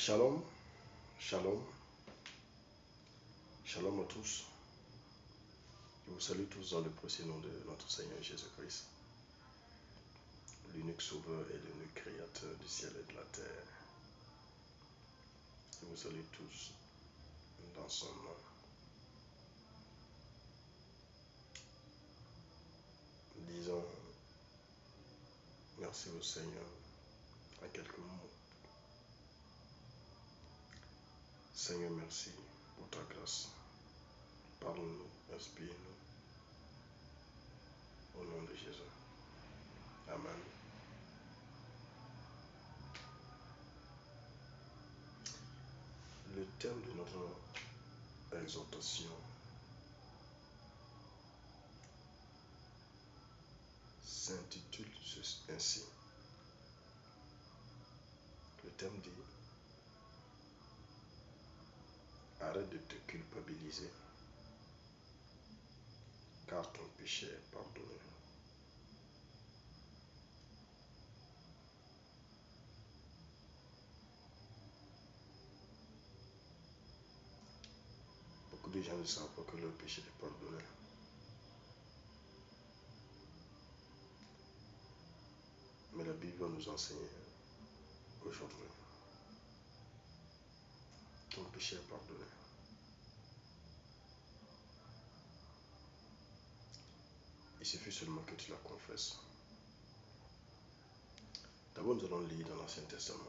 Shalom, shalom, shalom à tous. Je vous salue tous dans le précieux nom de notre Seigneur Jésus-Christ, l'unique sauveur et l'unique créateur du ciel et de la terre. Je vous salue tous dans son nom. Disons merci au Seigneur en quelques mots. Seigneur, merci pour ta grâce. Parle-nous, inspire-nous au nom de Jésus. Amen. Le thème de notre exhortation s'intitule ainsi. Le thème dit: arrête de te culpabiliser, car ton péché est pardonné. Beaucoup de gens ne savent pas que leur péché est pardonné. Mais la Bible va nous enseigner aujourd'hui: ton péché est pardonné. Il suffit seulement que tu la confesses. D'abord, nous allons lire dans l'Ancien Testament.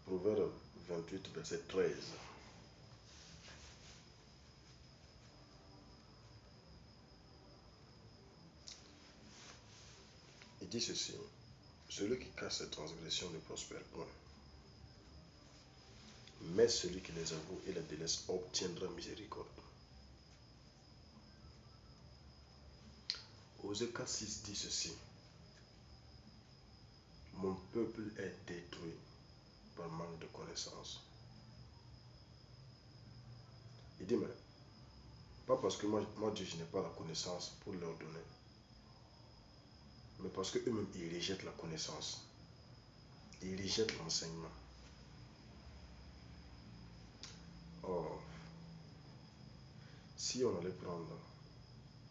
Proverbe 28, verset 13. Il dit ceci: celui qui cache ses transgressions ne prospère point, mais celui qui les avoue et les délaisse obtiendra miséricorde. Osée 4,6 dit ceci: mon peuple est détruit par manque de connaissance. Il dit, mais pas parce que moi Dieu, je n'ai pas la connaissance pour leur donner, mais parce qu'eux-mêmes, ils rejettent la connaissance. Ils rejettent l'enseignement. Or, si on allait prendre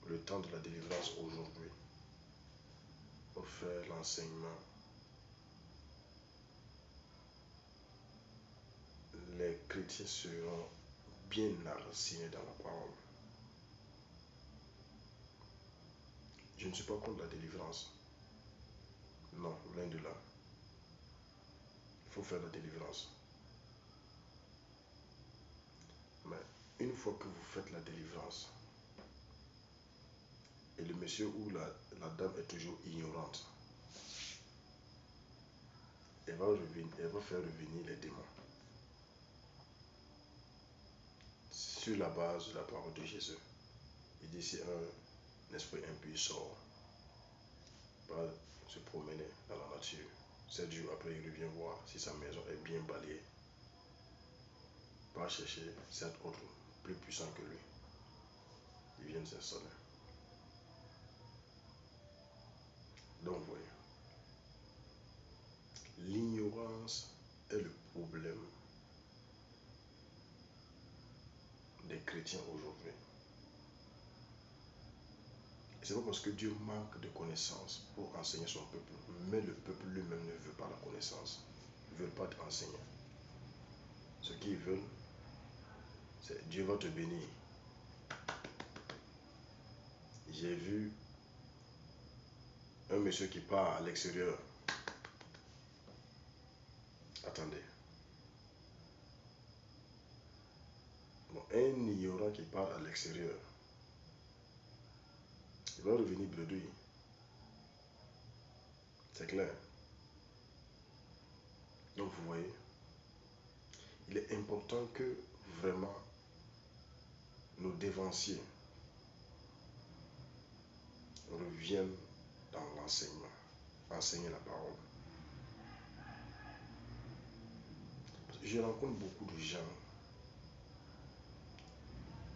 le temps de la délivrance aujourd'hui pour faire l'enseignement, les chrétiens seront bien enracinés dans la parole. Je ne suis pas contre la délivrance. Non, loin de là. Il faut faire la délivrance. Mais une fois que vous faites la délivrance, et le monsieur ou la dame est toujours ignorante, elle va faire revenir les démons sur la base de la parole de Jésus. Il dit, si un esprit impur sort, va se promener dans la nature, 7 jours après il revient voir si sa maison est bien balayée, va chercher 7 autres plus puissants que lui. Ils viennent s'installer. Donc voyez, l'ignorance est le problème des chrétiens aujourd'hui. C'est pas parce que Dieu manque de connaissances pour enseigner son peuple, mais le peuple lui-même ne veut pas la connaissance. Ils ne veulent pas t'enseigner. Ce qu'ils veulent, c'est Dieu va te bénir. J'ai vu un monsieur qui part à l'extérieur. Attendez. Bon, un ignorant qui part à l'extérieur, il va revenir bredouille. C'est clair. Donc vous voyez, il est important que vraiment nos dévanciers reviennent dans l'enseignement. enseigner la parole. Je rencontre beaucoup de gens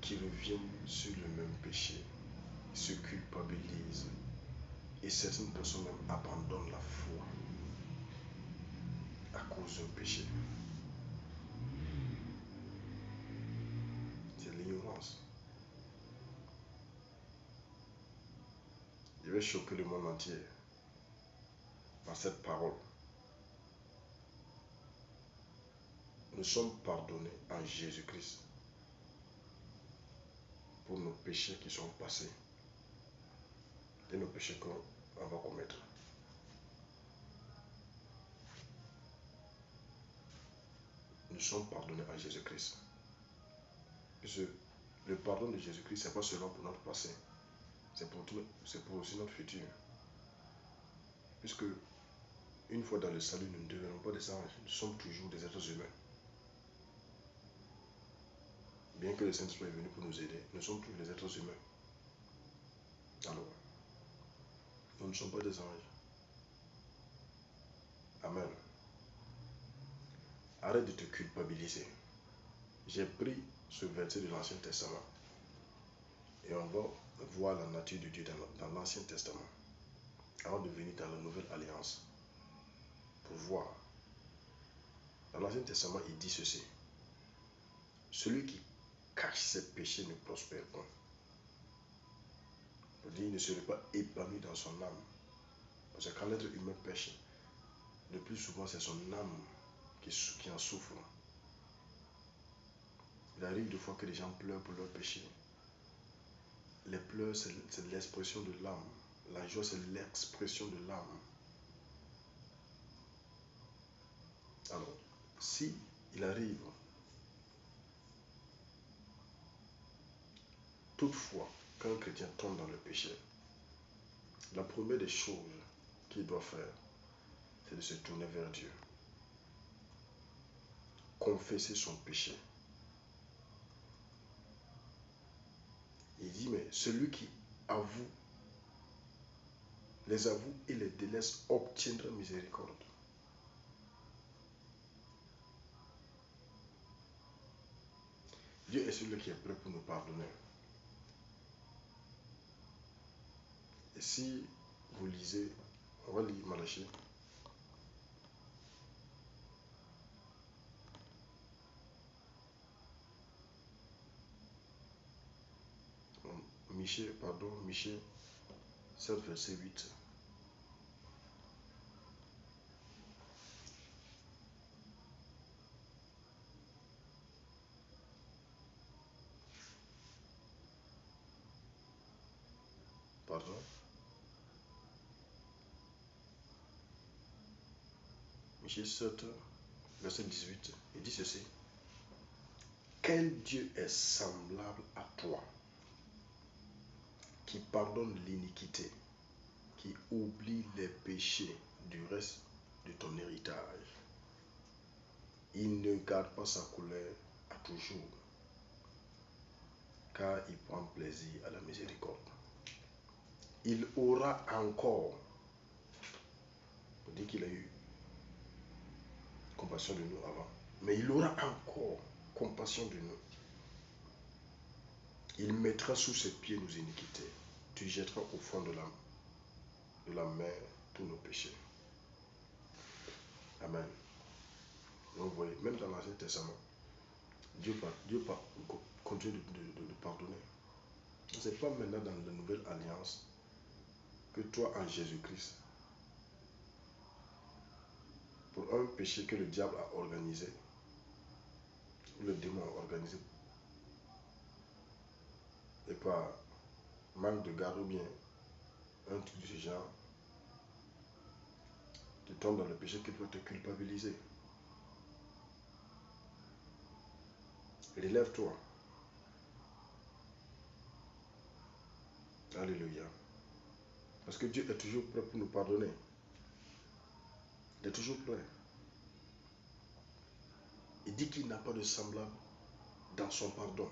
qui reviennent sur le même péché, se culpabilisent et certaines personnes même abandonnent la foi à cause d'un péché. C'est l'ignorance. Je vais choquer le monde entier par cette parole. Nous sommes pardonnés en Jésus-Christ pour nos péchés qui sont passés et nos péchés qu'on va commettre. Nous sommes pardonnés en Jésus-Christ. Le pardon de Jésus-Christ, ce n'est pas seulement pour notre passé, c'est pour aussi notre futur. Puisque une fois dans le salut, nous ne devenons pas des anges, nous sommes toujours des êtres humains. Bien que le Saint-Esprit est venu pour nous aider, nous sommes tous des êtres humains. Alors, nous ne sommes pas des anges. Amen. Arrête de te culpabiliser. J'ai pris ce verset de l'Ancien Testament et on va voir la nature de Dieu dans l'Ancien Testament avant de venir dans la Nouvelle Alliance pour voir. Dans l'Ancien Testament, il dit ceci. Celui qui cache ses péchés ne prospère pas. Il ne serait pas épanoui dans son âme. Parce que quand l'être humain pêche, le plus souvent c'est son âme qui en souffre. Il arrive des fois que les gens pleurent pour leur péché. Les pleurs, c'est l'expression de l'âme. La joie, c'est l'expression de l'âme. Alors, si il arrive, toutefois, qu'un chrétien tombe dans le péché, la première des choses qu'il doit faire, c'est de se tourner vers Dieu. Confesser son péché. Il dit, mais celui qui les avoue et les délaisse obtiendra miséricorde. Dieu est celui qui est prêt pour nous pardonner. Et si vous lisez, on va lire Malachie. Michée 7, verset 8. Pardon. Michée 7, verset 18. Il dit ceci. Quel Dieu est semblable à toi, qui pardonne l'iniquité, qui oublie les péchés du reste de ton héritage. Il ne garde pas sa colère à toujours, car il prend plaisir à la miséricorde. Il aura encore, on dit qu'il a eu compassion de nous avant, mais il aura encore compassion de nous. Il mettra sous ses pieds nos iniquités. Tu jetteras au fond de la mer tous nos péchés. Amen. Donc vous voyez, même dans l'Ancien Testament, Dieu continue de pardonner. Ce n'est pas maintenant dans la nouvelle alliance que toi en Jésus-Christ, pour un péché que le diable a organisé, le démon a organisé, et par manque de garde ou bien un truc de ce genre, tu tombes dans le péché qui peut te culpabiliser. Relève-toi. Alléluia. Parce que Dieu est toujours prêt pour nous pardonner. Il est toujours prêt. Il dit qu'il n'a pas de semblable dans son pardon.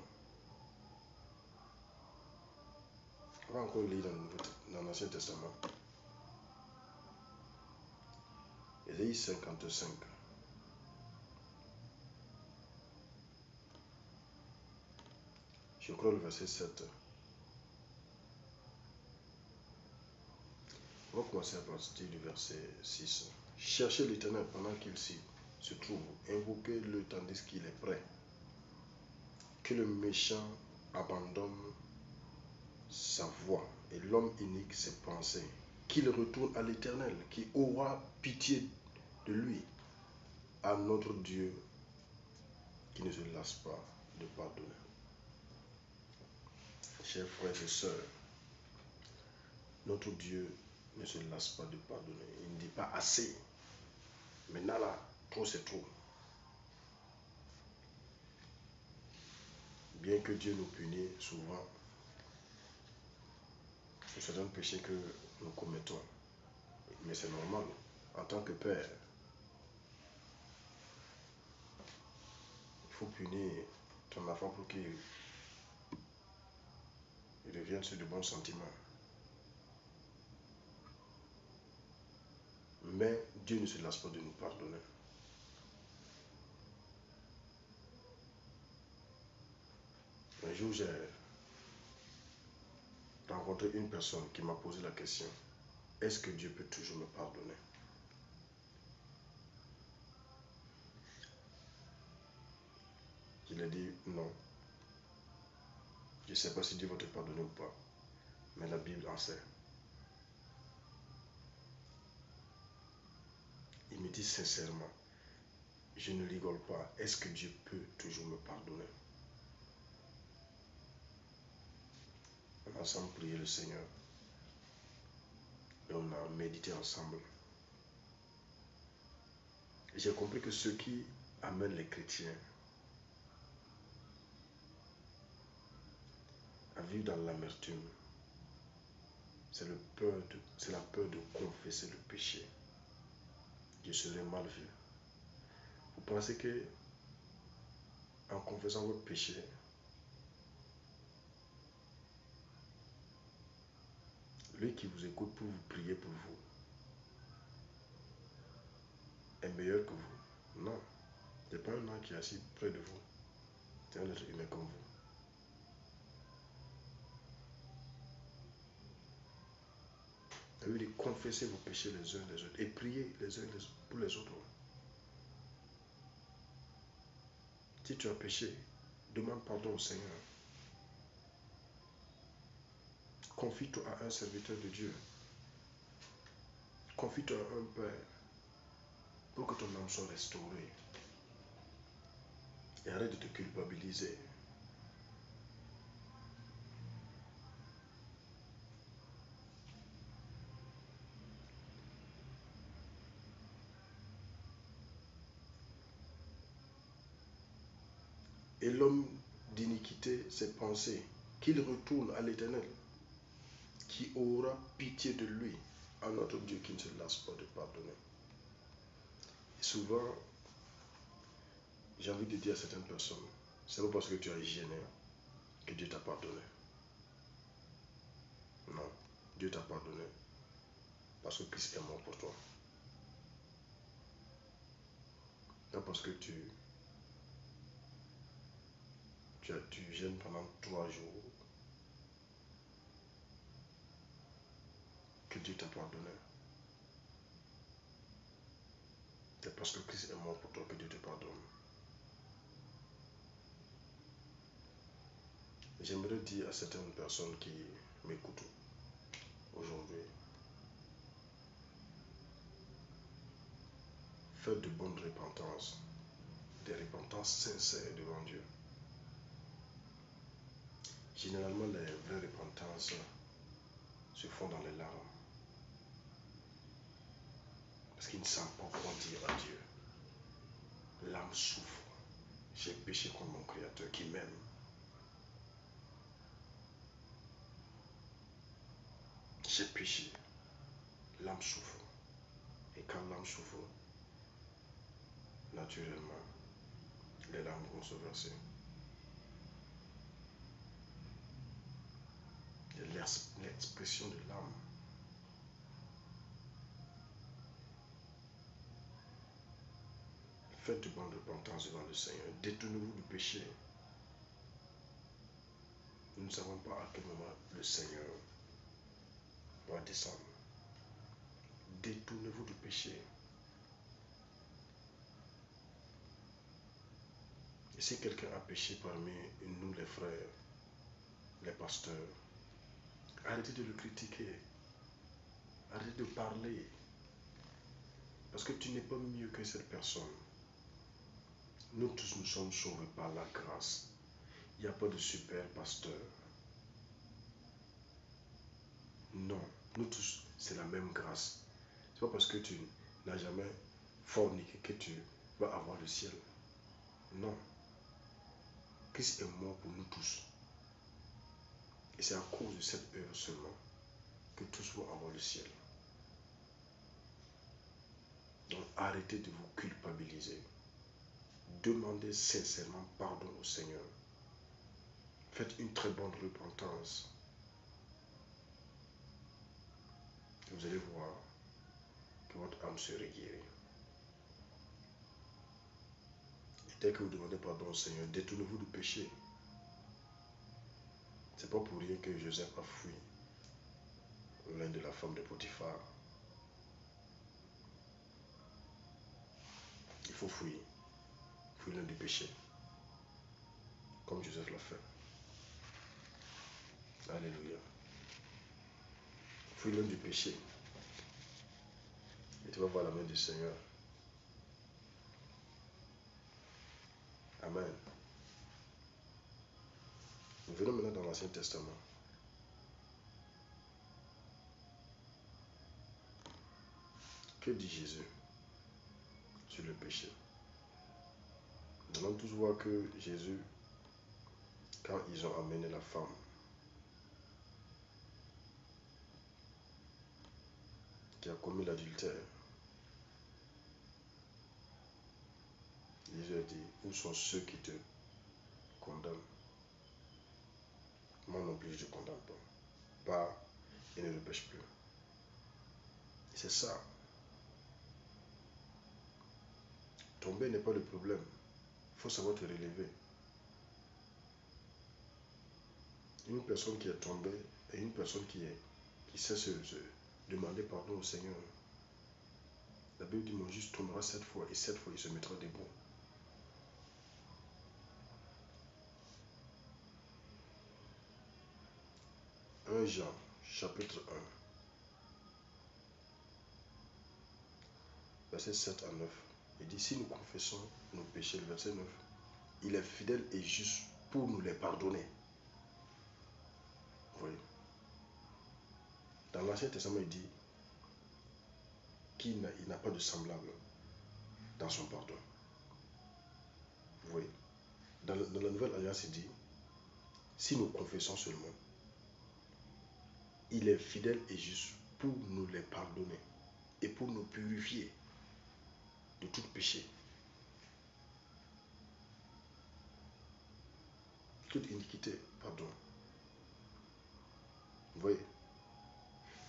On va encore lire dans l'Ancien Testament. Ésaïe 55. Je crois le verset 7. On va commencer à partir du verset 6. Cherchez l'Éternel pendant qu'il se trouve. Invoquez-le tandis qu'il est prêt. Que le méchant abandonne sa voie et l'homme inique ses pensées. Qu'il retourne à l'Éternel, qui aura pitié de lui, à notre Dieu qui ne se lasse pas de pardonner. Chers frères et sœurs, notre Dieu ne se lasse pas de pardonner. Il ne dit pas assez. Maintenant là, trop c'est trop. Bien que Dieu nous punisse souvent sur certains péchés que nous commettons, mais c'est normal. En tant que père, il faut punir ton enfant pour qu'il revienne sur de bons sentiments. Mais Dieu ne se lasse pas de nous pardonner. Un jour, j'ai rencontré une personne qui m'a posé la question, est-ce que Dieu peut toujours me pardonner? Je lui ai dit non. Je ne sais pas si Dieu va te pardonner ou pas, mais la Bible en sait. Il me dit sincèrement, je ne rigole pas, est-ce que Dieu peut toujours me pardonner? On a ensemble prié le Seigneur et on a médité ensemble. J'ai compris que ce qui amène les chrétiens à vivre dans l'amertume, c'est la peur de confesser le péché. Je serai mal vu. Vous pensez que en confessant votre péché, lui qui vous écoute pour vous prier pour vous est meilleur que vous? Non. Ce n'est pas un homme qui est assis près de vous. C'est un être humain comme vous. Il dit confessez vos péchés les uns les autres et priez les uns pour les autres. Si tu as péché, demande pardon au Seigneur. Confie-toi à un serviteur de Dieu. Confie-toi à un Père pour que ton âme soit restaurée. Et arrête de te culpabiliser. Et l'homme d'iniquité, ses pensées, qu'il retourne à l'Éternel, qui aura pitié de lui, à notre Dieu qui ne se lasse pas de pardonner. Et souvent, j'ai envie de dire à certaines personnes, c'est pas parce que tu as gêné que Dieu t'a pardonné. Non, Dieu t'a pardonné parce que Christ est mort pour toi. Pas parce que tu gênes pendant 3 jours que Dieu t'a pardonné. C'est parce que Christ est mort pour toi que Dieu te pardonne. J'aimerais dire à certaines personnes qui m'écoutent aujourd'hui, faites de bonnes repentances, des repentances sincères devant Dieu. Généralement, les vraies repentances se font dans les larmes. Parce qu'ils ne savent pas quoi dire à Dieu. L'âme souffre. J'ai péché contre mon Créateur qui m'aime. J'ai péché. L'âme souffre. Et quand l'âme souffre, naturellement, les larmes vont se verser. Et l'expression de l'âme Faites de bonne repentance devant le Seigneur. Détournez-vous du péché. Nous ne savons pas à quel moment le Seigneur va descendre. Détournez-vous du péché. Et si quelqu'un a péché parmi nous, les frères, les pasteurs, arrêtez de le critiquer. Arrêtez de parler. Parce que tu n'es pas mieux que cette personne. Nous tous, nous sommes sauvés par la grâce. Il n'y a pas de super pasteur. Non, nous tous, c'est la même grâce. C'est pas parce que tu n'as jamais forniqué que tu vas avoir le ciel. Non. Christ est mort pour nous tous. Et c'est à cause de cette œuvre seulement que tous vont avoir le ciel. Donc arrêtez de vous culpabiliser. Demandez sincèrement pardon au Seigneur. Faites une très bonne repentance. Et vous allez voir que votre âme sera guérie. Et dès que vous demandez pardon au Seigneur, détournez-vous du péché. C'est pas pour rien que Joseph a fui l'un de la femme de Potiphar. Il faut fuir. Fuir l'un du péché. Comme Joseph l'a fait. Alléluia. Fuis l'un du péché. Et tu vas voir la main du Seigneur. Amen. Nous venons maintenant dans l'Ancien Testament. Que dit Jésus sur le péché? Nous allons tous voir que Jésus, quand ils ont amené la femme qui a commis l'adultère, Jésus a dit, où sont ceux qui te condamnent? Moi non plus, je ne condamne pas. Va et ne le pêche plus. C'est ça. Tomber n'est pas le problème. Il faut savoir te relever. Une personne qui est tombée et une personne qui sait se demander pardon au Seigneur. La Bible dit, mon juste tombera 7 fois et 7 fois il se mettra debout. Jean, chapitre 1, verset 7 à 9. Il dit, si nous confessons nos péchés, le verset 9, il est fidèle et juste pour nous les pardonner. Vous voyez. Dans l'Ancien Testament, il dit qu'il n'a pas de semblable dans son pardon. Vous voyez. Dans la Nouvelle Alliance, il dit, si nous confessons seulement, il est fidèle et juste pour nous les pardonner et pour nous purifier de tout péché. Toute iniquité, pardon. Vous voyez.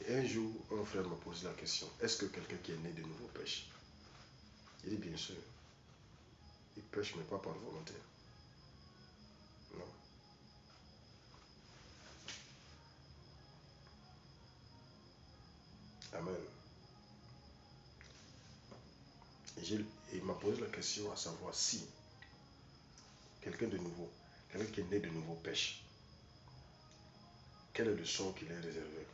Et un jour, un frère m'a posé la question, est-ce que quelqu'un qui est né de nouveau pêche? Il dit bien sûr. Il pêche mais pas par volonté. Non. Amen. Et il m'a posé la question à savoir si quelqu'un de nouveau, quelqu'un qui est né de nouveau pêche, quel est le sort qu'il est réservé?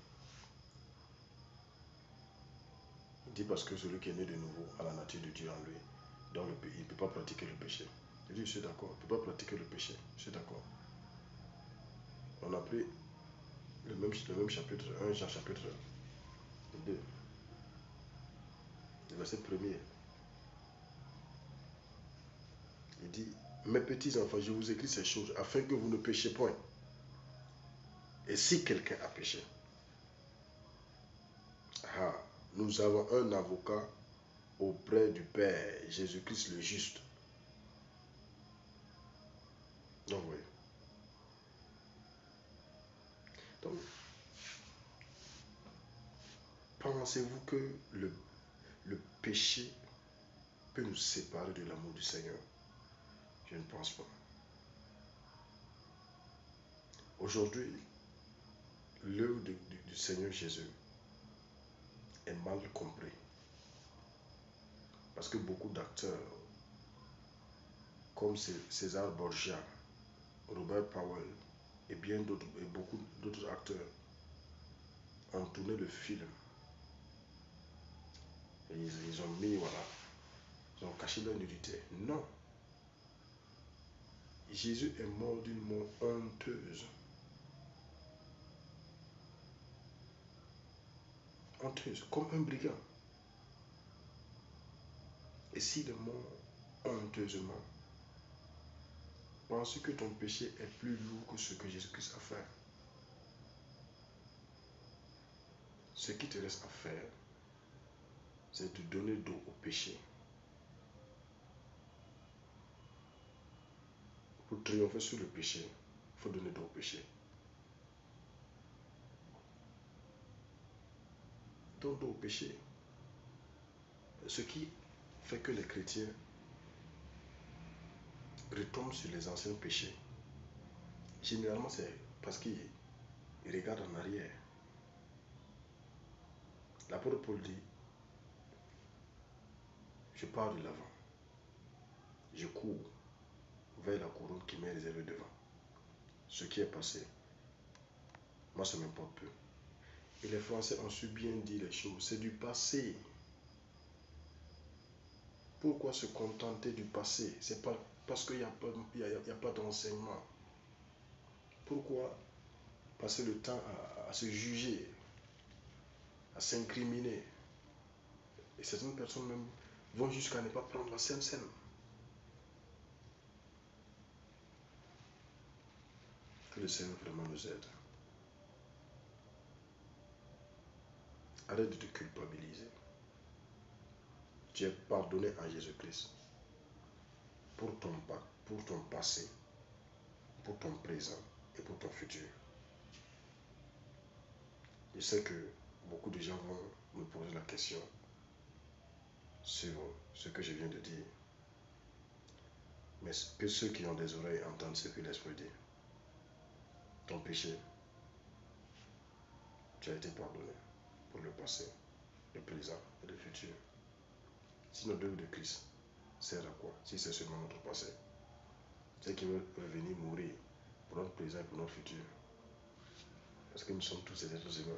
Il dit parce que celui qui est né de nouveau a la nature de Dieu en lui. Donc il ne peut pas pratiquer le péché. Il dit, je suis d'accord, il ne peut pas pratiquer le péché. Je suis d'accord. On a pris le même chapitre, 1 Jean chapitre 2, le verset 1er. Il dit, mes petits enfants, je vous écris ces choses afin que vous ne péchiez point. Et si quelqu'un a péché, nous avons un avocat auprès du Père, Jésus-Christ le juste. Donc, oui. Donc, pensez-vous que le péché peut nous séparer de l'amour du Seigneur? Je ne pense pas. Aujourd'hui, l'œuvre du Seigneur Jésus est mal compris. Parce que beaucoup d'acteurs, comme César Borgia, Robert Powell et bien d'autres, et beaucoup d'autres acteurs, ont tourné le film. Et ils ont mis, voilà, ils ont caché leur nudité. Non. Jésus est mort d'une mort honteuse. Honteuse, comme un brigand. Et s'il est mort honteusement, pense que ton péché est plus lourd que ce que Jésus-Christ a fait. Ce qui te reste à faire, c'est de donner dos au péché. Pour triompher sur le péché, il faut donner dos au péché. Donne dos au péché. Ce qui fait que les chrétiens retombent sur les anciens péchés, généralement c'est parce qu'ils regardent en arrière. L'apôtre Paul dit, je pars de l'avant, je cours vers la couronne qui m'est réservée devant. Ce qui est passé, moi ça m'importe peu. Et les Français ont su bien dire les choses, c'est du passé. Pourquoi se contenter du passé? C'est pas parce qu'il n'y a pas d'enseignement. Pourquoi passer le temps à se juger, à s'incriminer? Et certaines personnes même vont jusqu'à ne pas prendre la Sainte Seine. Que le Seigneur vraiment nous aide. Arrête de te culpabiliser. Tu es pardonné en Jésus-Christ pour ton passé, pour ton présent et pour ton futur. Je sais que beaucoup de gens vont me poser la question sur ce que je viens de dire. Mais que ceux qui ont des oreilles entendent ce que l'Esprit dit. Ton péché, tu as été pardonné pour le passé, le présent et le futur. Si notre œuvre de Christ sert à quoi? Si c'est seulement notre passé. C'est qu'il veut revenir mourir pour notre présent et pour notre futur. Parce que nous sommes tous des êtres humains.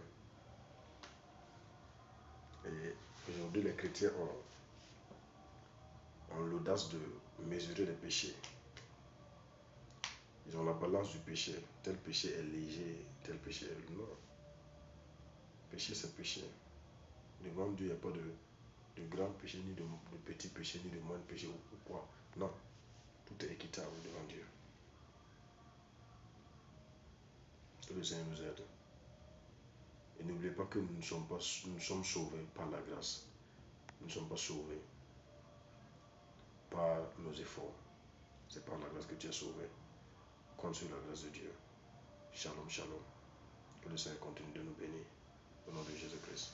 Et aujourd'hui, les chrétiens ont l'audace de mesurer les péchés. Ils ont la balance du péché. Tel péché est léger, tel péché est lourd. Péché, c'est péché. Devant Dieu, il n'y a pas de grand péché, ni de petit péché, ni de moindre péché ou quoi. Non. Tout est équitable devant Dieu. Que le Seigneur nous aide. Et n'oubliez pas que nous sommes sauvés par la grâce. Nous ne sommes pas sauvés par nos efforts. C'est par la grâce que tu es sauvé. Compte sur la grâce de Dieu. Shalom, shalom. Que le Seigneur continue de nous bénir. Au nom de Jésus-Christ.